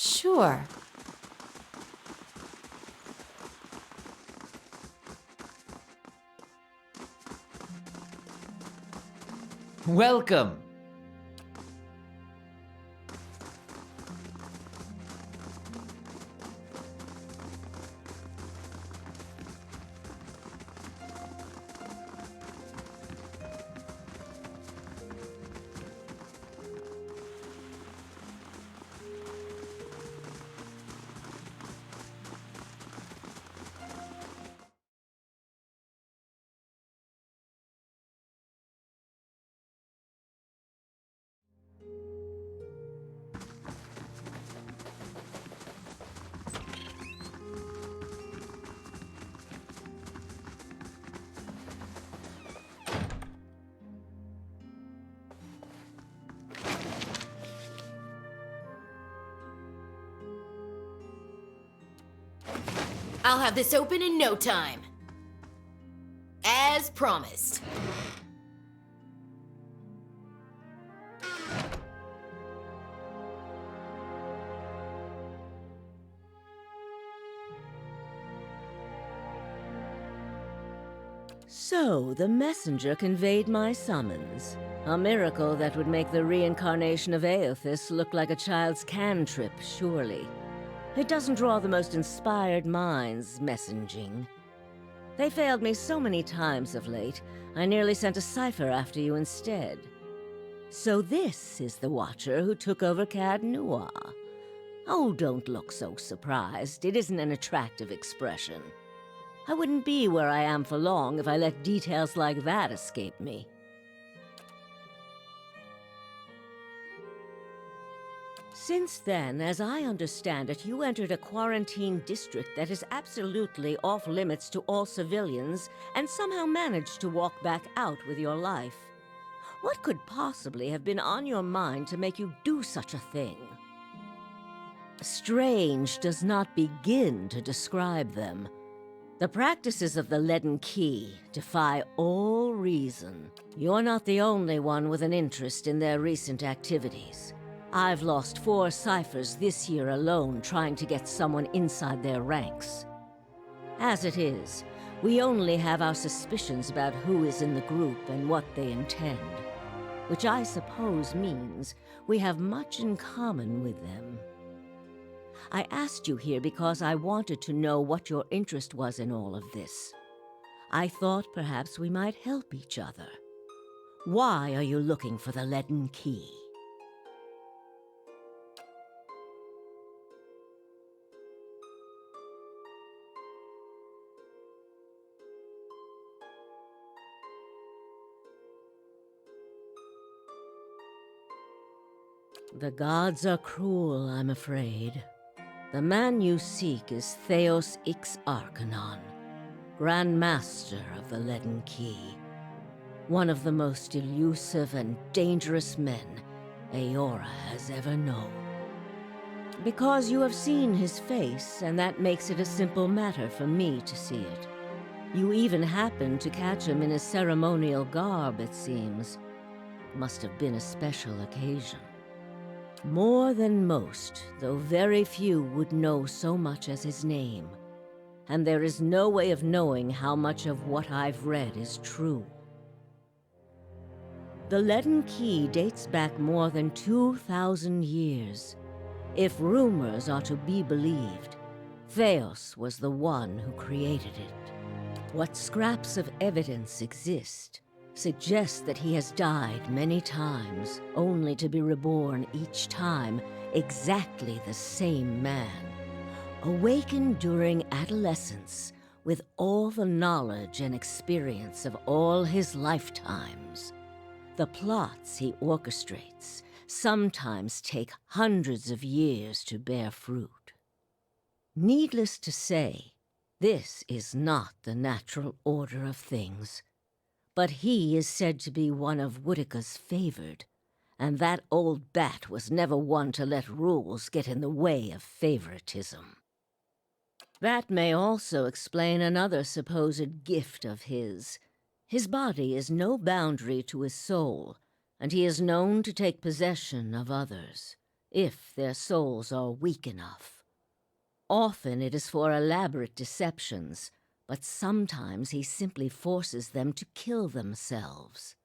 Sure. Welcome! I'll have this open in no time. As promised. So, the messenger conveyed my summons. A miracle that would make the reincarnation of Aothis look like a child's cantrip, surely. It doesn't draw the most inspired minds, messaging. They failed me so many times of late, I nearly sent a cipher after you instead. So this is the Watcher who took over Cad Noir. Oh, don't look so surprised. It isn't an attractive expression. I wouldn't be where I am for long if I let details like that escape me. Since then, as I understand it, you entered a quarantine district that is absolutely off-limits to all civilians and somehow managed to walk back out with your life. What could possibly have been on your mind to make you do such a thing? Strange does not begin to describe them. The practices of the Leaden Key defy all reason. You're not the only one with an interest in their recent activities. I've lost 4 ciphers this year alone trying to get someone inside their ranks. As it is, we only have our suspicions about who is in the group and what they intend, which I suppose means we have much in common with them. I asked you here because I wanted to know what your interest was in all of this. I thought perhaps we might help each other. Why are you looking for the Leaden Key? The gods are cruel, I'm afraid. The man you seek is Theos Ix Arcanon, Grand Master of the Leaden Key. One of the most elusive and dangerous men Eora has ever known. Because you have seen his face, and that makes it a simple matter for me to see it. You even happened to catch him in his ceremonial garb, it seems. Must have been a special occasion. More than most, though very few would know so much as his name. And there is no way of knowing how much of what I've read is true. The Leaden Key dates back more than 2,000 years. If rumors are to be believed, Theos was the one who created it. What scraps of evidence exist suggests that he has died many times, only to be reborn each time exactly the same man. Awakened during adolescence with all the knowledge and experience of all his lifetimes. The plots he orchestrates sometimes take hundreds of years to bear fruit. Needless to say, this is not the natural order of things. But he is said to be one of Woedica's favored, and that old bat was never one to let rules get in the way of favoritism. That may also explain another supposed gift of his. His body is no boundary to his soul, and he is known to take possession of others. if their souls are weak enough. Often it is for elaborate deceptions, but sometimes he simply forces them to kill themselves.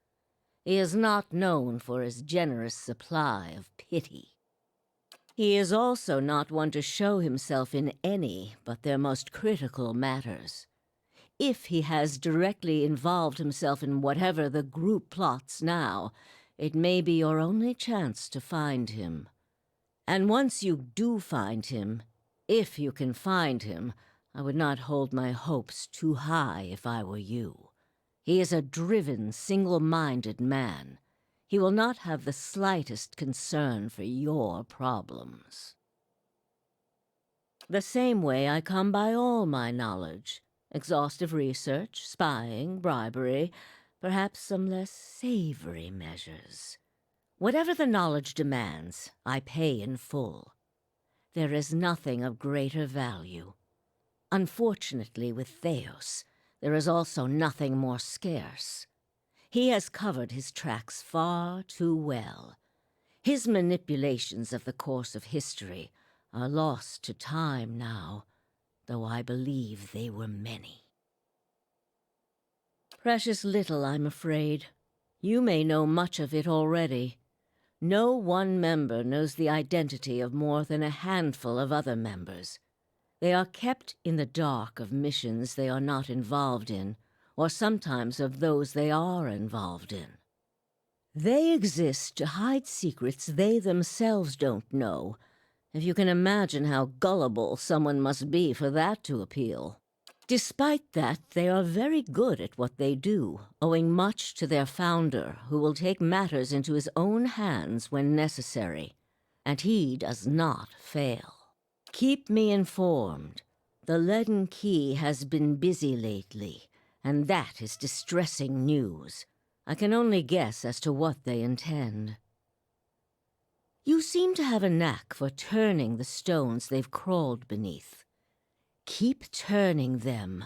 He is not known for his generous supply of pity. He is also not one to show himself in any but their most critical matters. If he has directly involved himself in whatever the group plots now, it may be your only chance to find him. And once you do find him, if you can find him, I would not hold my hopes too high if I were you. He is a driven, single-minded man. He will not have the slightest concern for your problems. The same way I come by all my knowledge. Exhaustive research, spying, bribery, perhaps some less savory measures. Whatever the knowledge demands, I pay in full. There is nothing of greater value. Unfortunately, with Theos, there is also nothing more scarce. He has covered his tracks far too well. His manipulations of the course of history are lost to time now, though I believe they were many. Precious little, I'm afraid. You may know much of it already. No one member knows the identity of more than a handful of other members. They are kept in the dark of missions they are not involved in, or sometimes of those they are involved in. They exist to hide secrets they themselves don't know, if you can imagine how gullible someone must be for that to appeal. Despite that, they are very good at what they do, owing much to their founder, who will take matters into his own hands when necessary, and he does not fail. Keep me informed. The Leaden Key has been busy lately, and that is distressing news. I can only guess as to what they intend. You seem to have a knack for turning the stones they've crawled beneath. Keep turning them.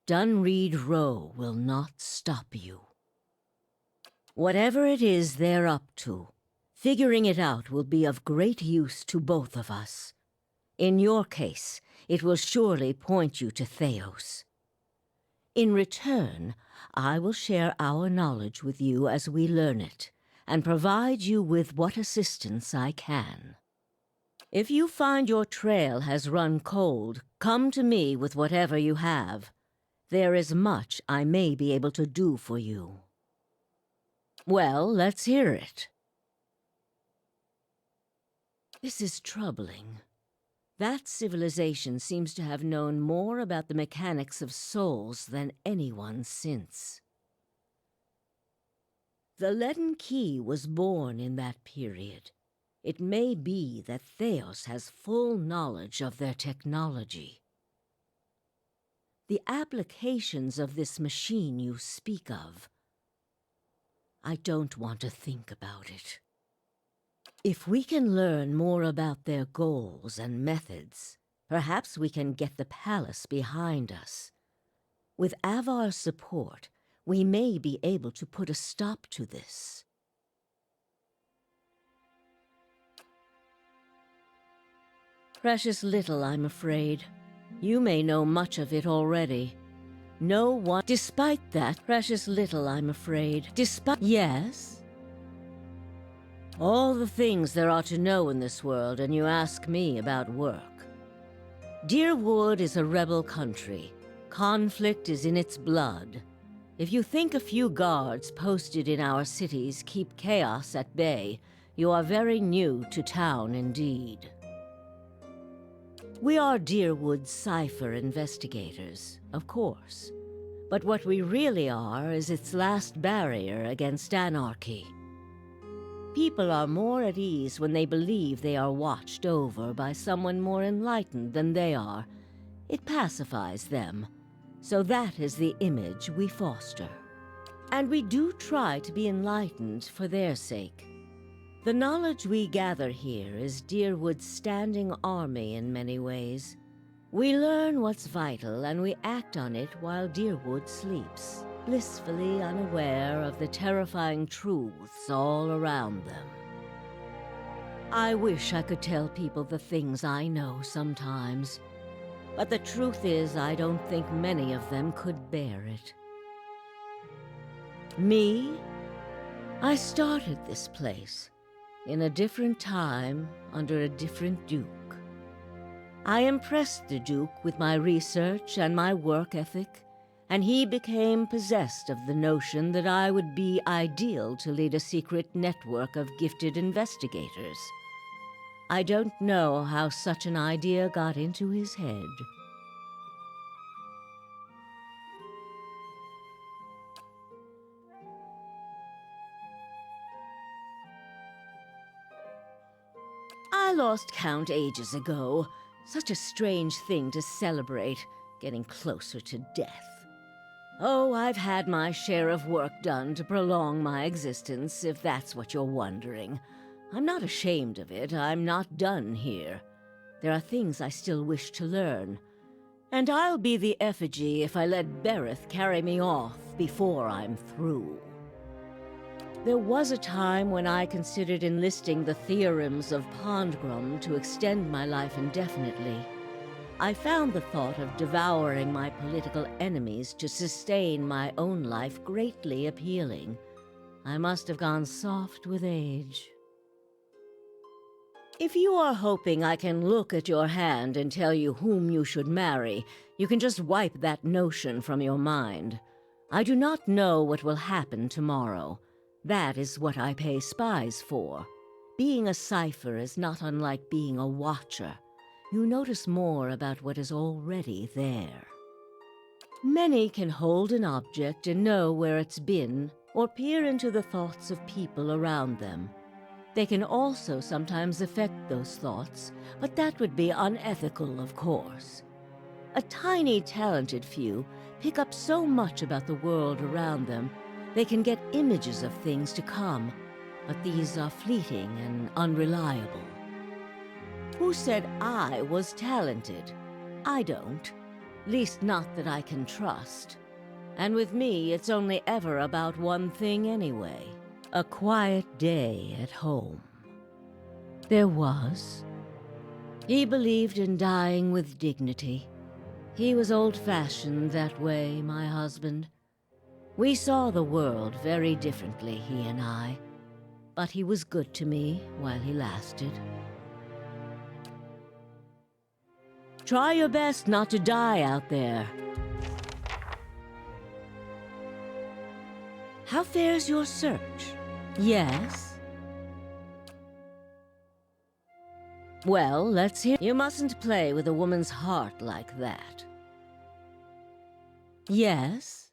Dunreed Row will not stop you. Whatever it is they're up to, figuring it out will be of great use to both of us. In your case, it will surely point you to Theos. In return, I will share our knowledge with you as we learn it, and provide you with what assistance I can. If you find your trail has run cold, come to me with whatever you have. There is much I may be able to do for you. Well, let's hear it. This is troubling. That civilization seems to have known more about the mechanics of souls than anyone since. The Leaden Key was born in that period. It may be that Theos has full knowledge of their technology. The applications of this machine you speak of, I don't want to think about it. If we can learn more about their goals and methods, perhaps we can get the palace behind us. With Avar's support, we may be able to put a stop to this. Precious little, I'm afraid. You may know much of it already. No one— Despite that, precious little, I'm afraid. Yes? All the things there are to know in this world, and you ask me about work. Deerwood is a rebel country. Conflict is in its blood. If you think a few guards posted in our cities keep chaos at bay, you are very new to town indeed. We are Deerwood's cipher investigators, of course. But what we really are is its last barrier against anarchy. People are more at ease when they believe they are watched over by someone more enlightened than they are. It pacifies them. So that is the image we foster. And we do try to be enlightened for their sake. The knowledge we gather here is Deerwood's standing army in many ways. We learn what's vital and we act on it while Deerwood sleeps, blissfully unaware of the terrifying truths all around them. I wish I could tell people the things I know sometimes. But the truth is, I don't think many of them could bear it. Me? I started this place, in a different time, under a different Duke. I impressed the Duke with my research and my work ethic, and he became possessed of the notion that I would be ideal to lead a secret network of gifted investigators. I don't know how such an idea got into his head. I lost count ages ago. Such a strange thing to celebrate, getting closer to death. Oh, I've had my share of work done to prolong my existence, if that's what you're wondering. I'm not ashamed of it. I'm not done here. There are things I still wish to learn. And I'll be the effigy if I let Berith carry me off before I'm through. There was a time when I considered enlisting the theorems of Pondgrum to extend my life indefinitely. I found the thought of devouring my political enemies to sustain my own life greatly appealing. I must have gone soft with age. If you are hoping I can look at your hand and tell you whom you should marry, you can just wipe that notion from your mind. I do not know what will happen tomorrow. That is what I pay spies for. Being a cipher is not unlike being a watcher. You notice more about what is already there. Many can hold an object and know where it's been, or peer into the thoughts of people around them. They can also sometimes affect those thoughts, but that would be unethical, of course. A tiny, talented few pick up so much about the world around them, they can get images of things to come, but these are fleeting and unreliable. Who said I was talented? I don't. Least not that I can trust. And with me, it's only ever about one thing anyway. A quiet day at home. There was. He believed in dying with dignity. He was old-fashioned that way, my husband. We saw the world very differently, he and I. But he was good to me while he lasted. Try your best not to die out there. How fares your search? Yes? Well, let's hear. You mustn't play with a woman's heart like that. Yes?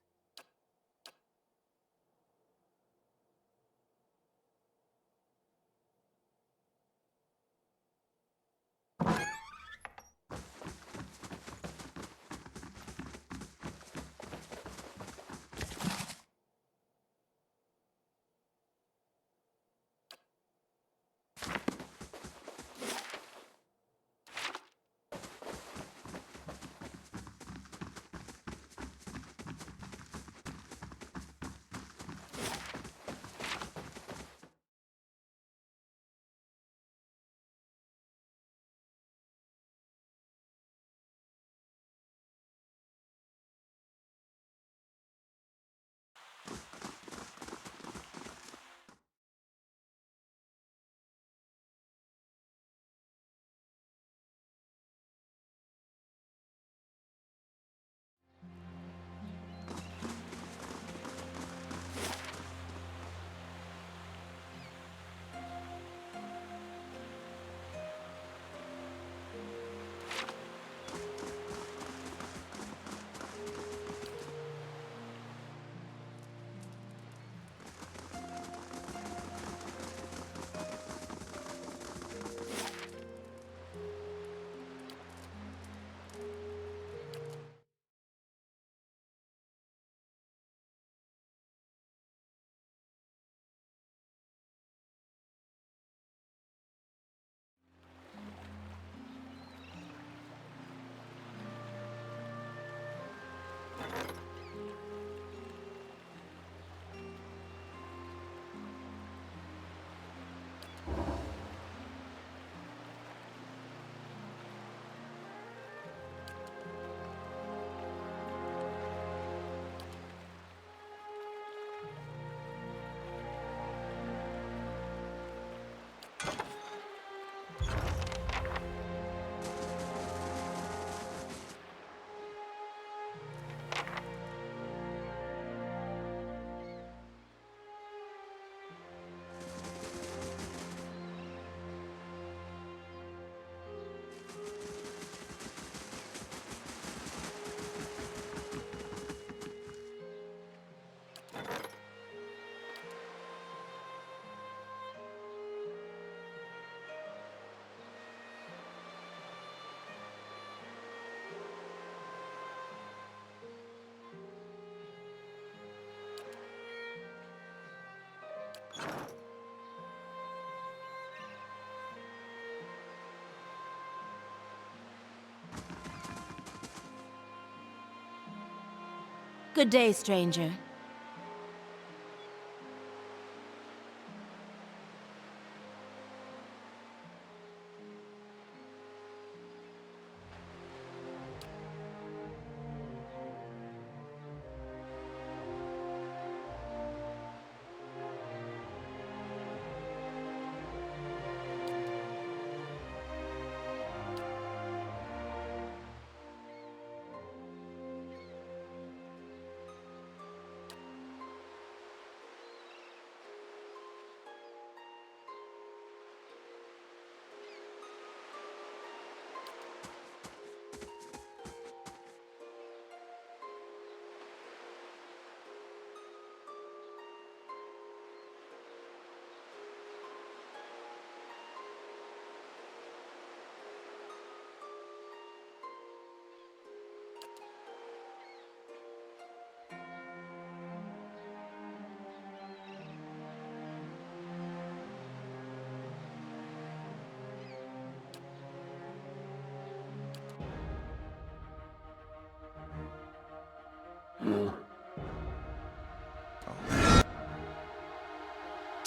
Good day, stranger.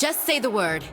Just say the word.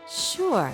Sure.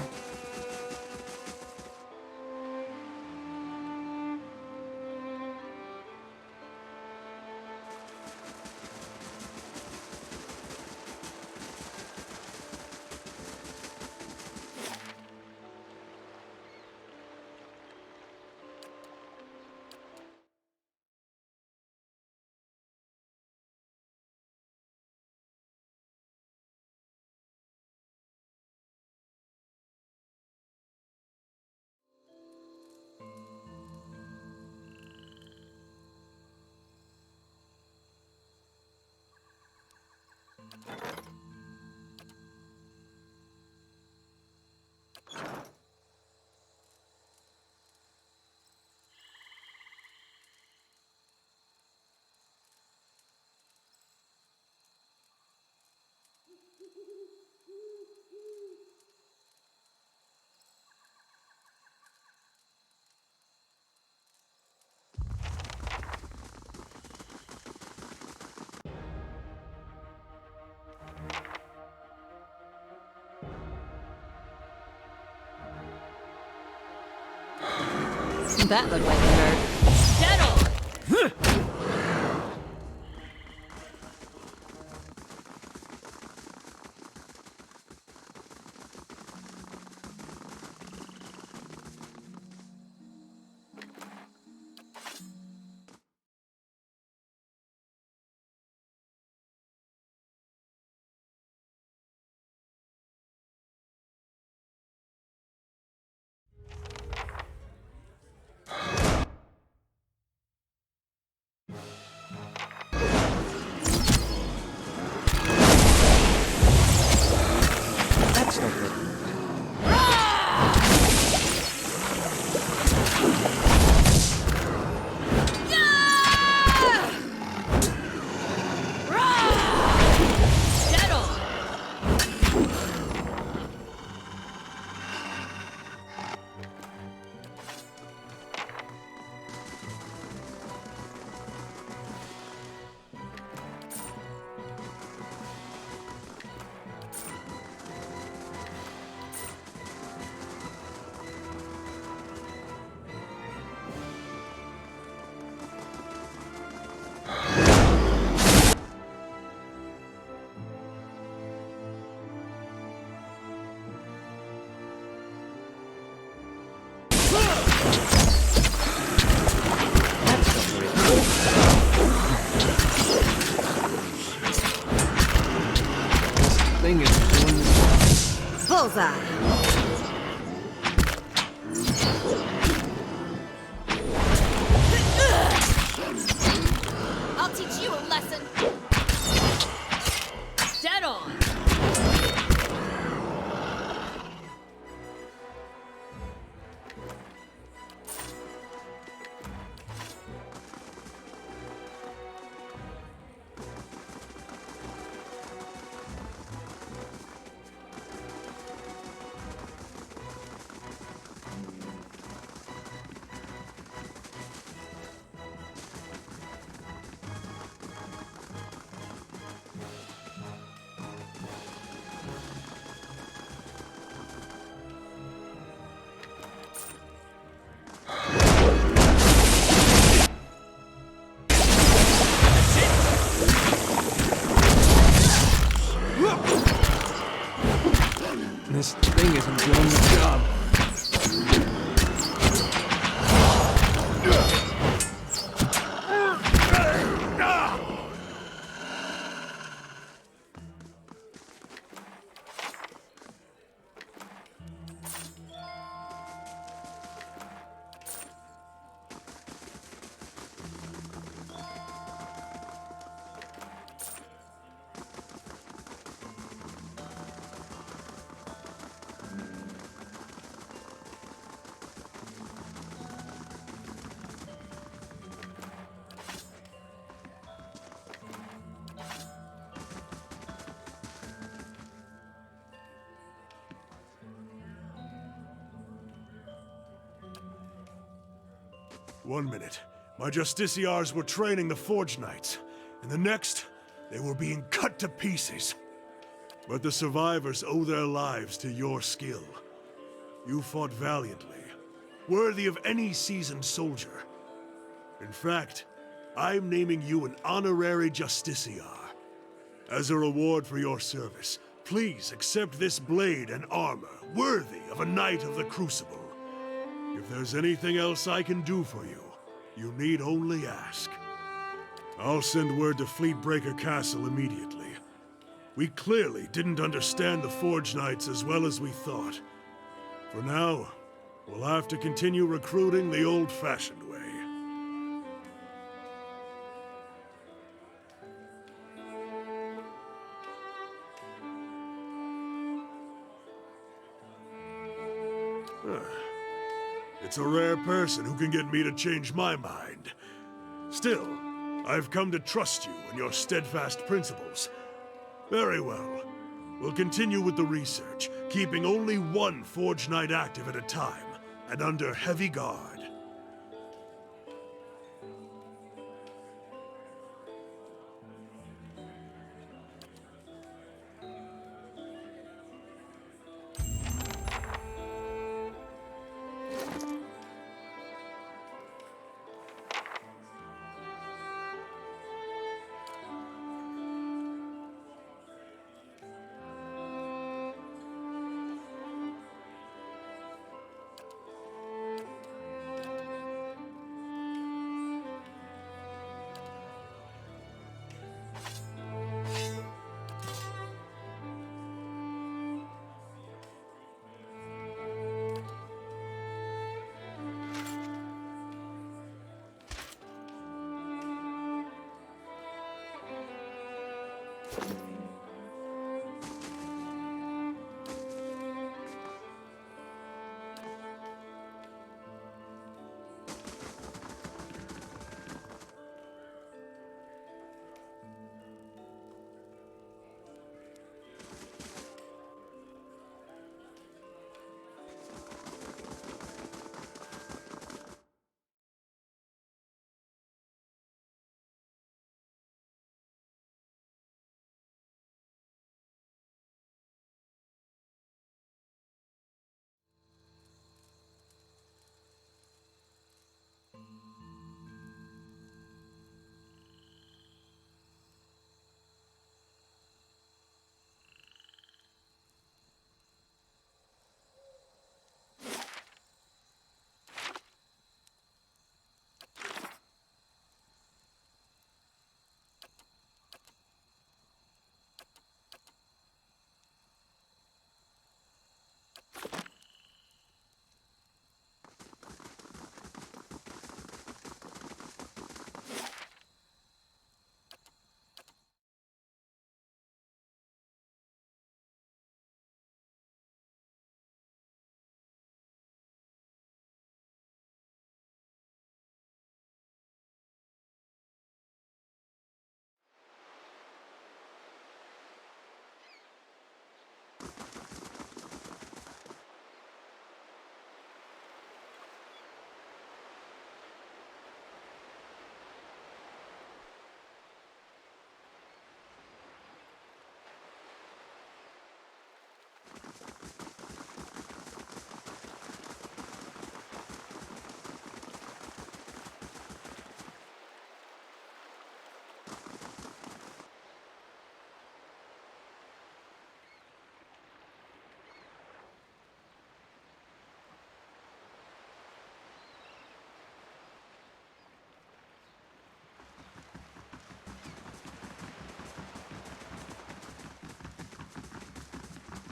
That looked like it hurt. Settle! That's no good. Thing is doing this. Bullseye. I'll teach you a lesson. Dead on. This thing isn't doing the job. One minute, my Justiciars were training the Forge Knights. In the next, they were being cut to pieces. But the survivors owe their lives to your skill. You fought valiantly, worthy of any seasoned soldier. In fact, I'm naming you an honorary Justiciar. As a reward for your service, please accept this blade and armor, worthy of a Knight of the Crucible. If there's anything else I can do for you, you need only ask. I'll send word to Fleetbreaker Castle immediately. We clearly didn't understand the Forge Knights as well as we thought. For now, we'll have to continue recruiting the old-fashioned way. It's a rare person who can get me to change my mind. Still, I've come to trust you and your steadfast principles. Very well. We'll continue with the research, keeping only one Forge Knight active at a time, and under heavy guard.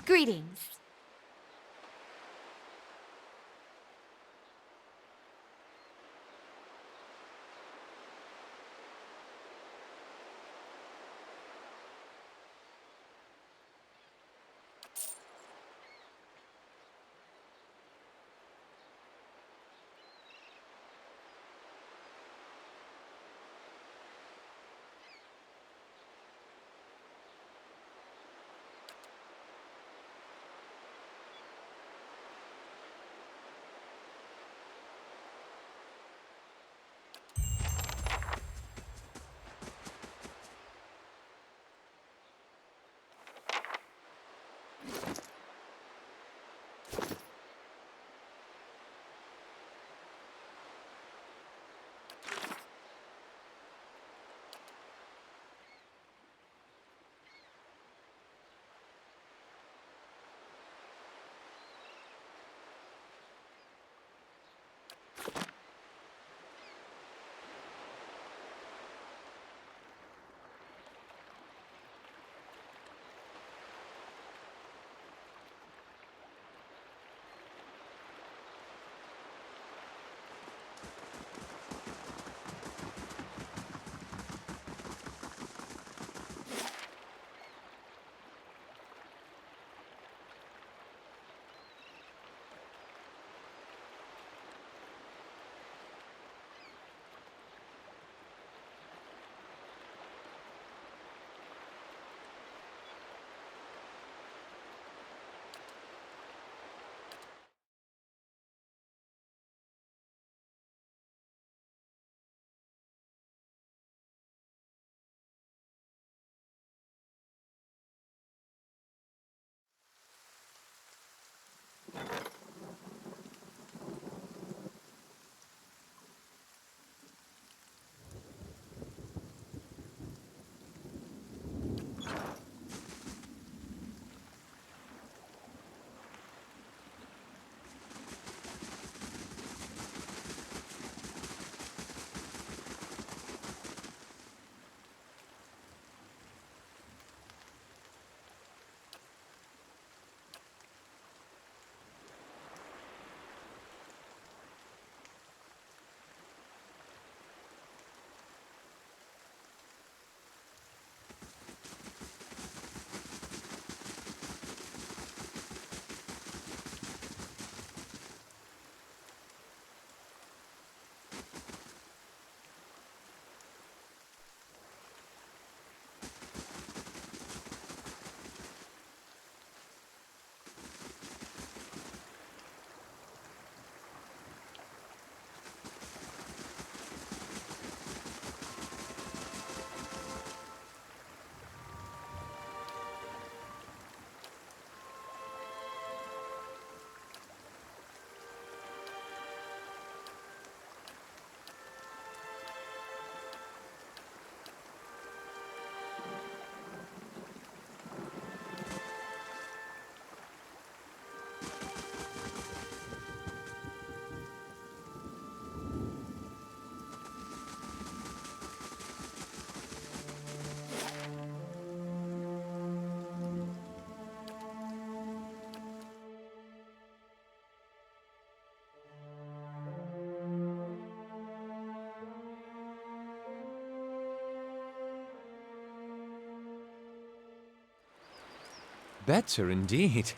Greetings. Better indeed.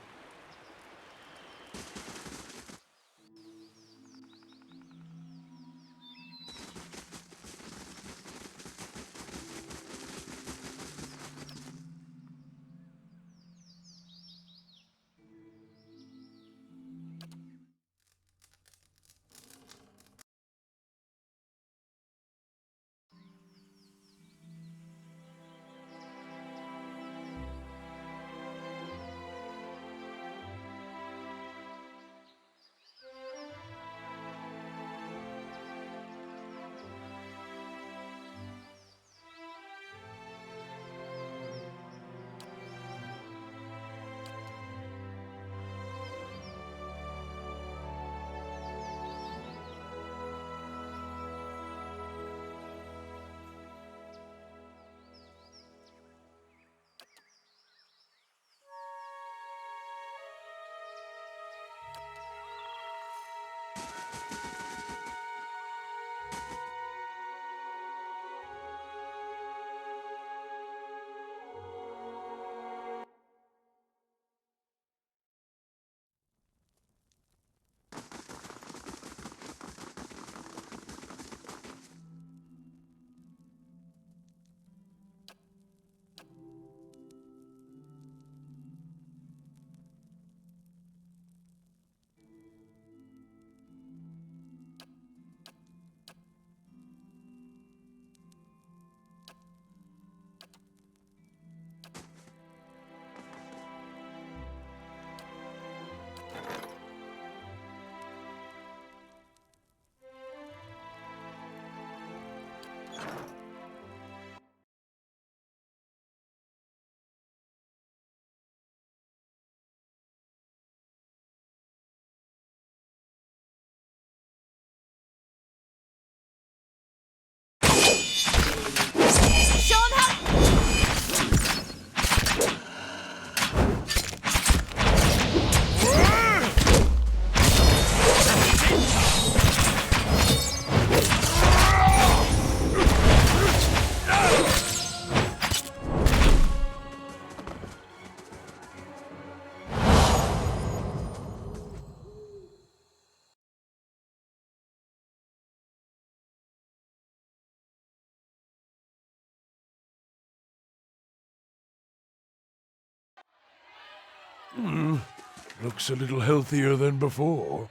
Looks a little healthier than before.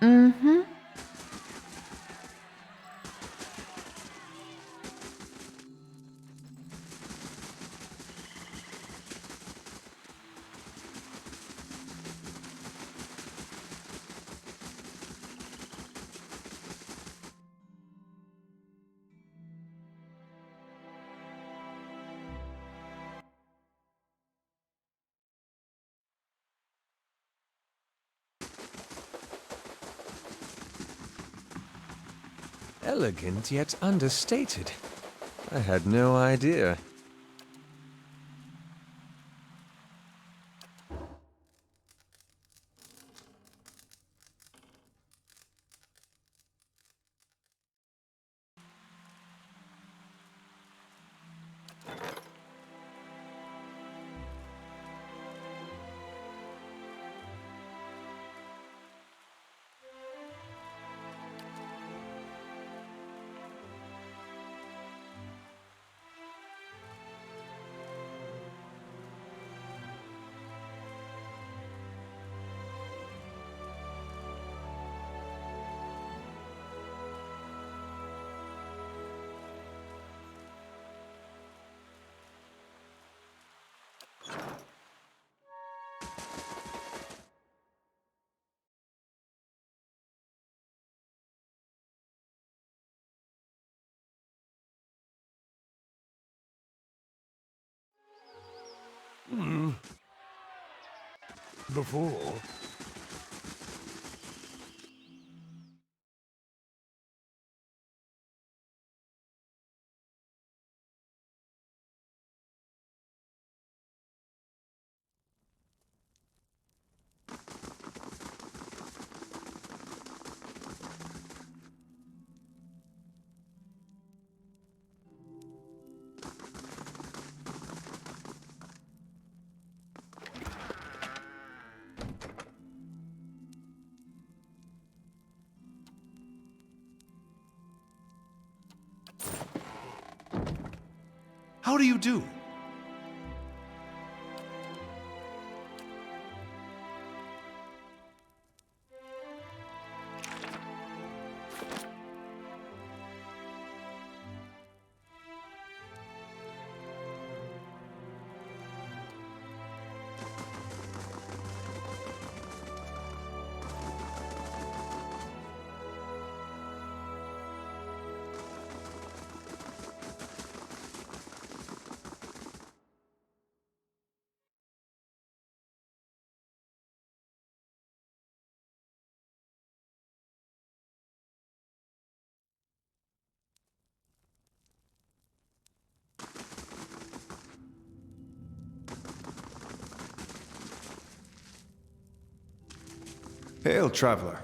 Mm-hmm. Elegant yet understated. I had no idea. Before. How do you do? Hail, traveler.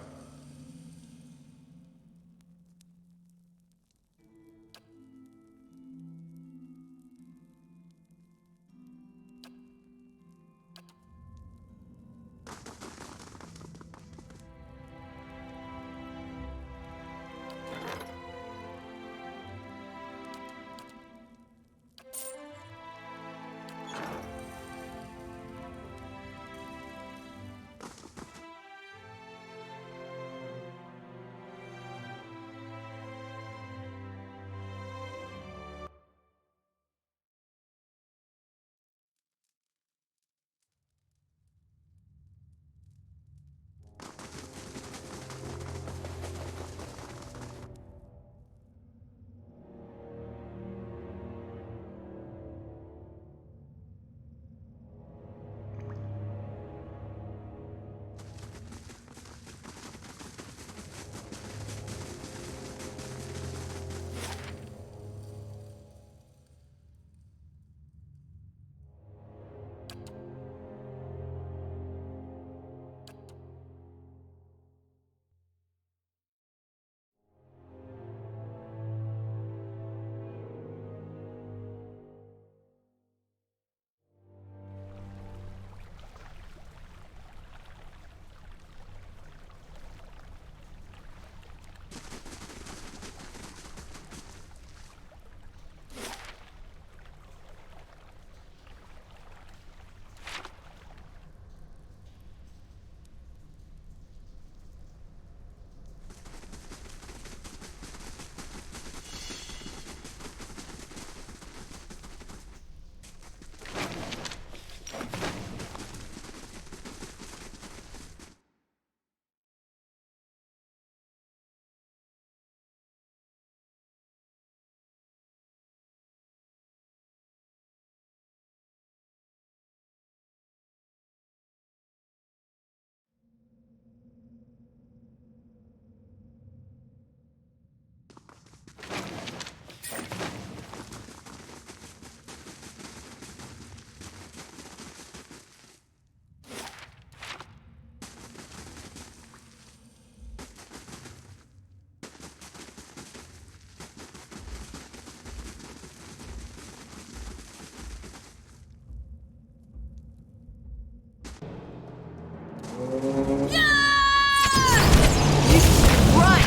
Run!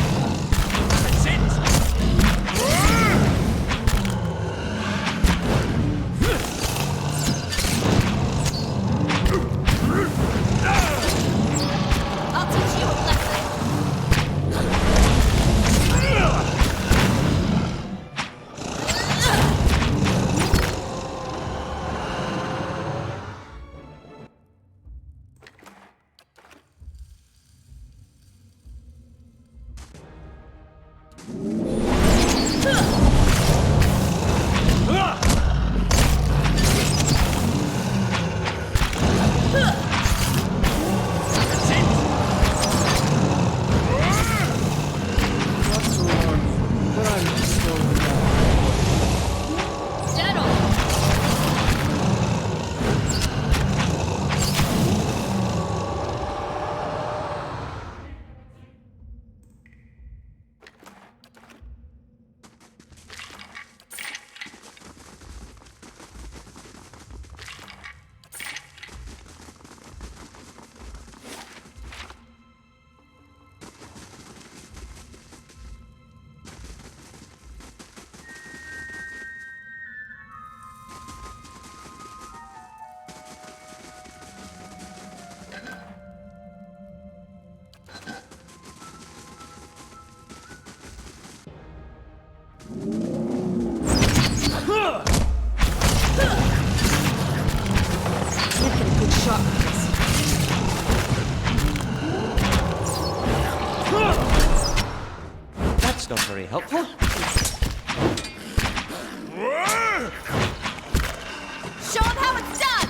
That's it! I'll teach you a lesson. Dead on. Can't get a good shot with this. That's not very helpful. Show him how it's done!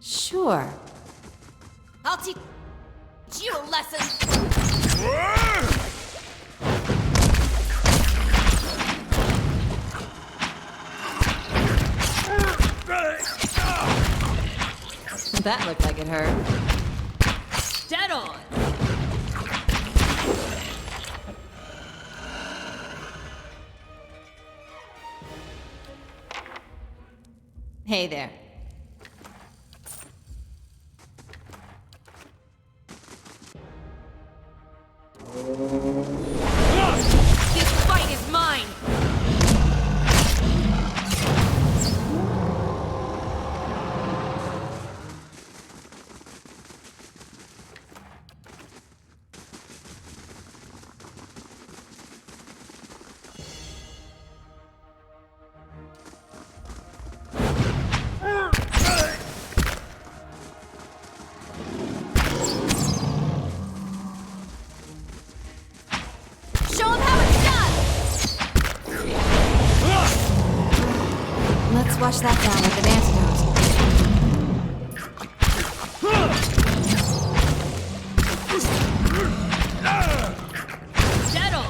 Sure. I'll teach you a lesson. That looked like it hurt. Dead on. Hey there. This fight is mine. Show him how it's done. Let's wash that down with an antidote. Dead on.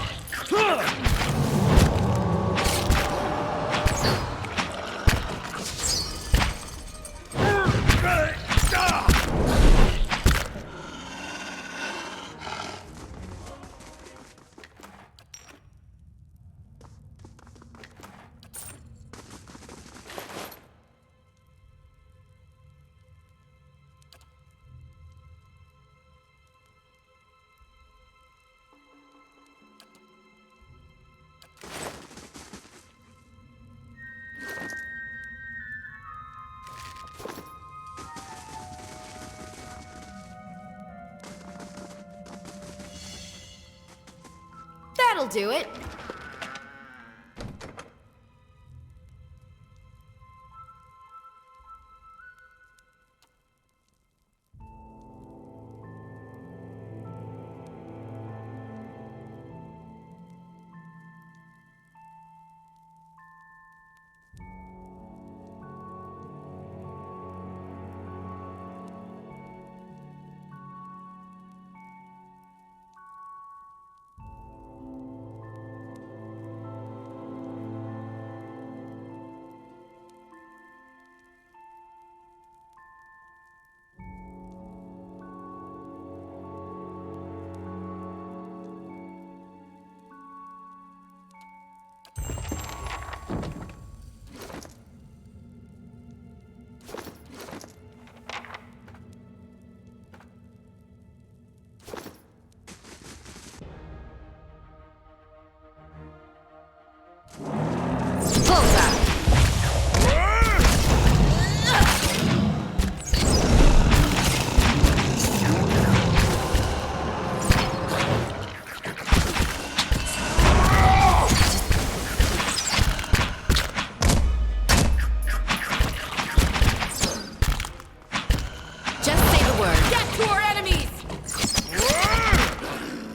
That'll do it.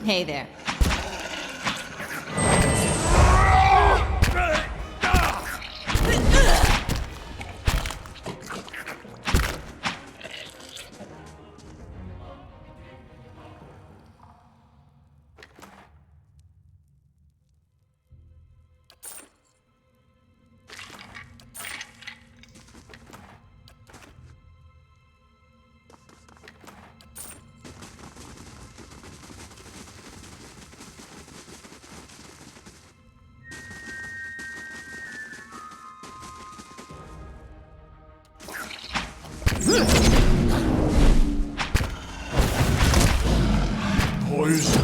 Hey there. Poison.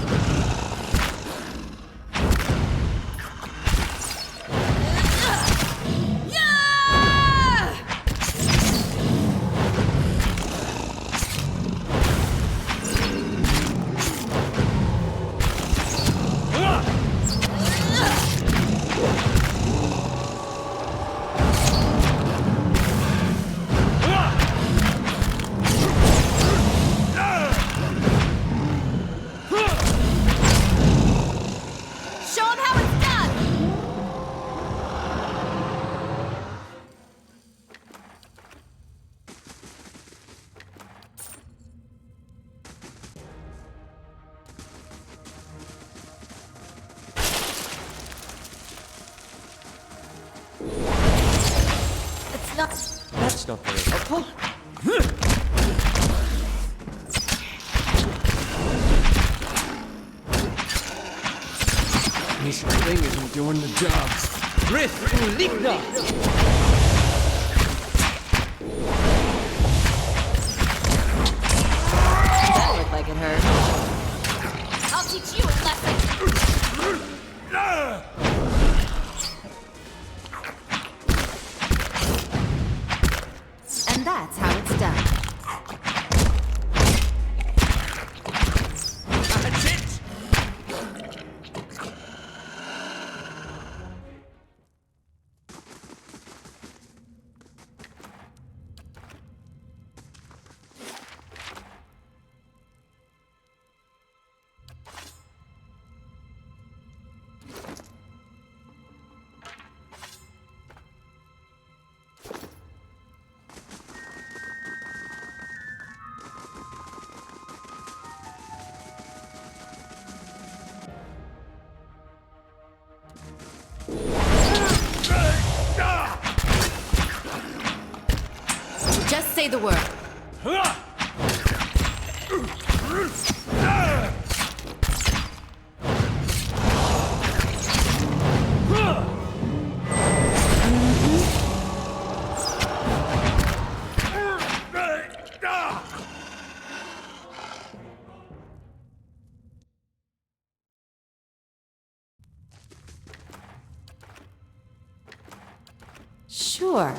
Show 'em how it's done! It's not... That's not very helpful. This thing isn't doing the job. Rift Uligna! That looked like it hurt. I'll teach you a lesson! And that's how it's done. That's it! Just say the word. Sure.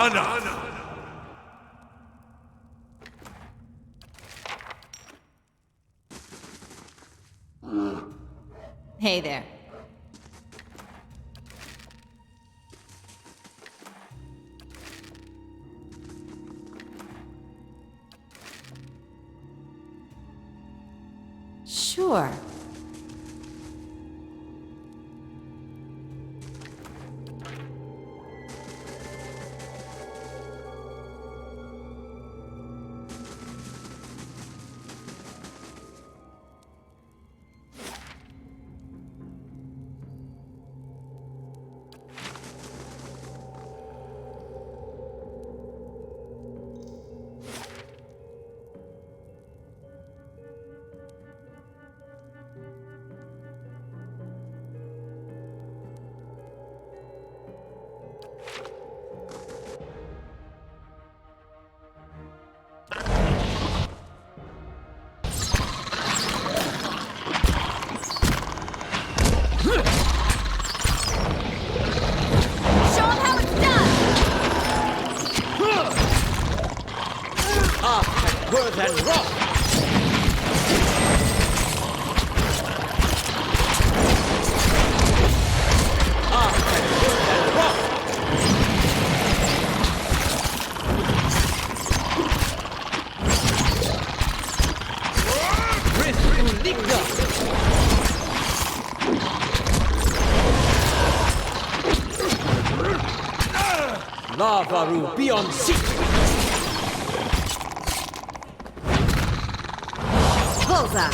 Ana! Hey there. Sure. Show 'em how it's done! Word and rock! Lavaru beyond secret! Bullseye!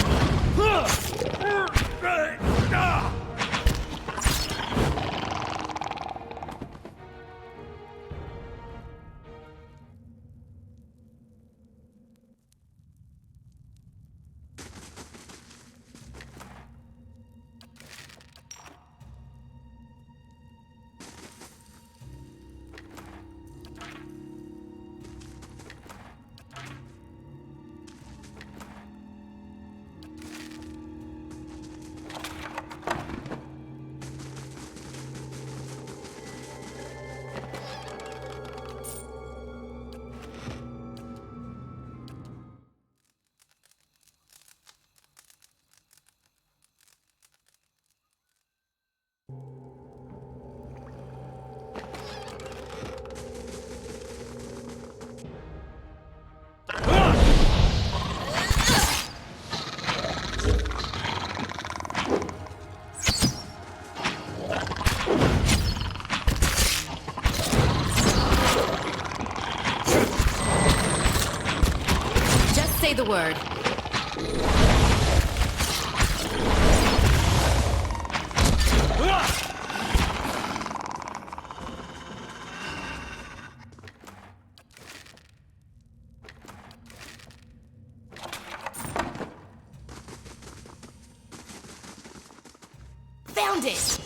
Just say the word. Found it!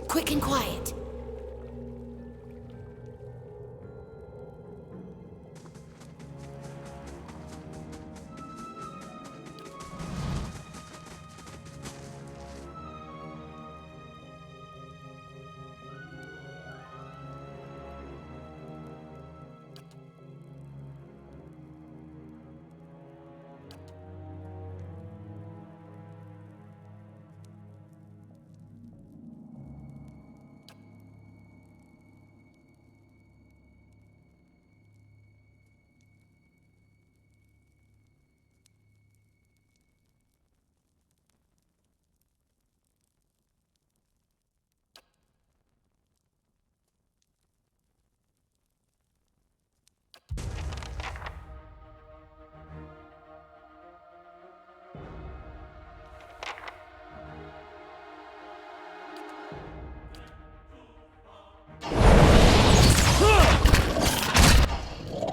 Quick and quiet.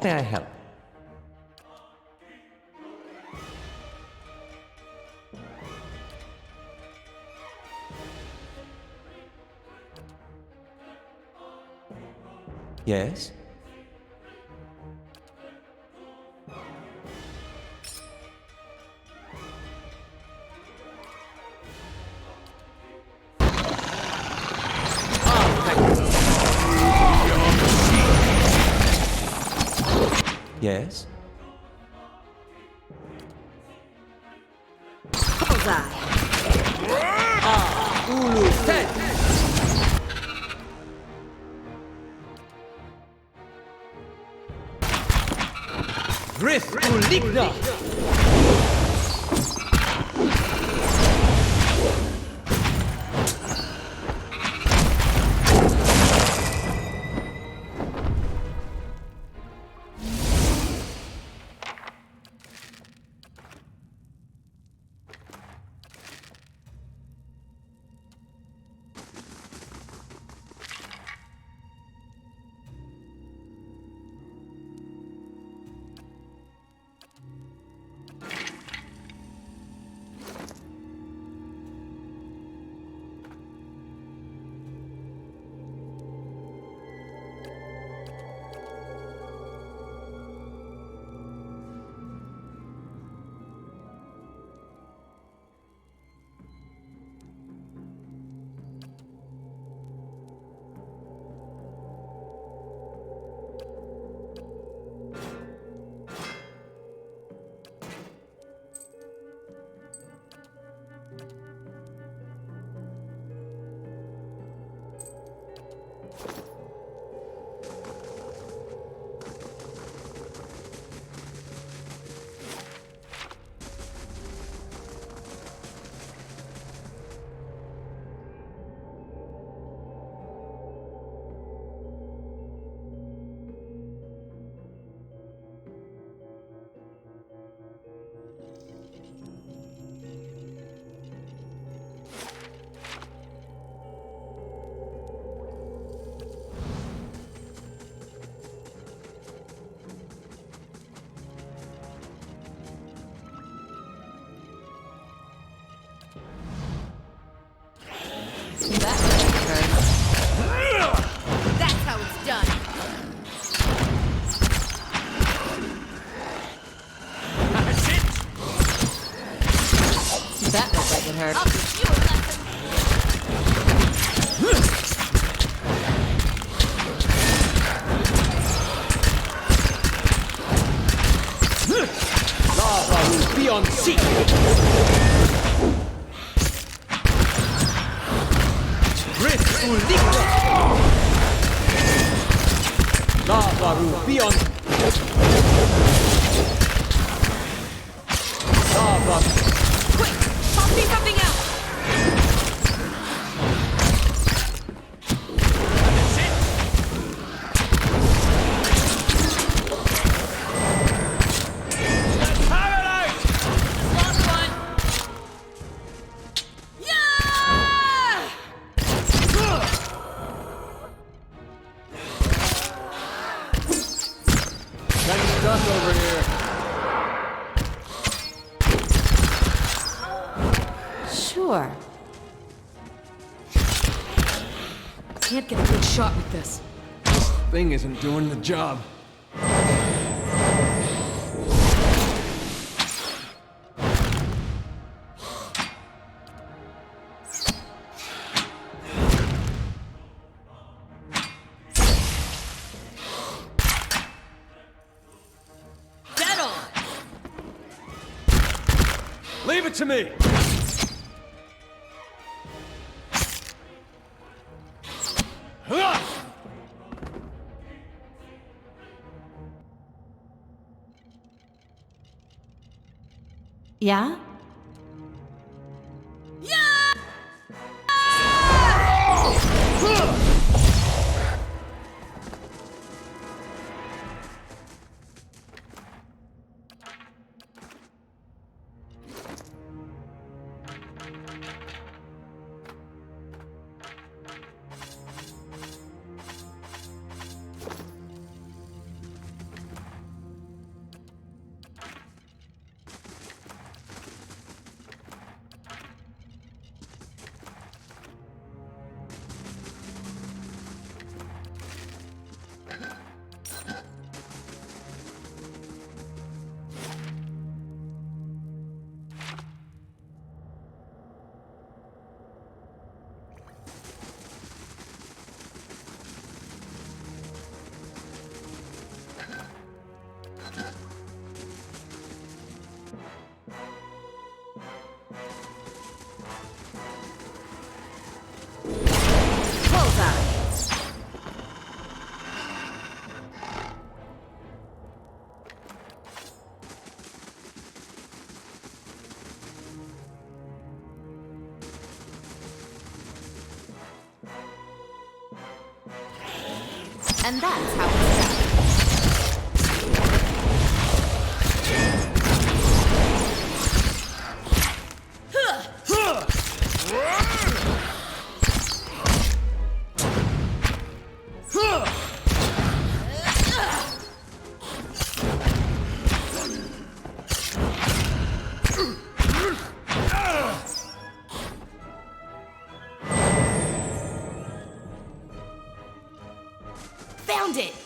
May I help? Yes? Yes? Bullseye. Ulu Ten! Griff Uligna! That's how it's done. That looks like it hurt. I'll teach you a lesson. Lava will be on sea! Griff Uligna! Lava will be on... Lava... Quick, toss me something else. Last one. Yeah! Kind of stuck over here. Sure. Can't get a good shot with this. Thing isn't doing the job. Dead on. Leave it to me! Yeah? And that's how it's done. Found it!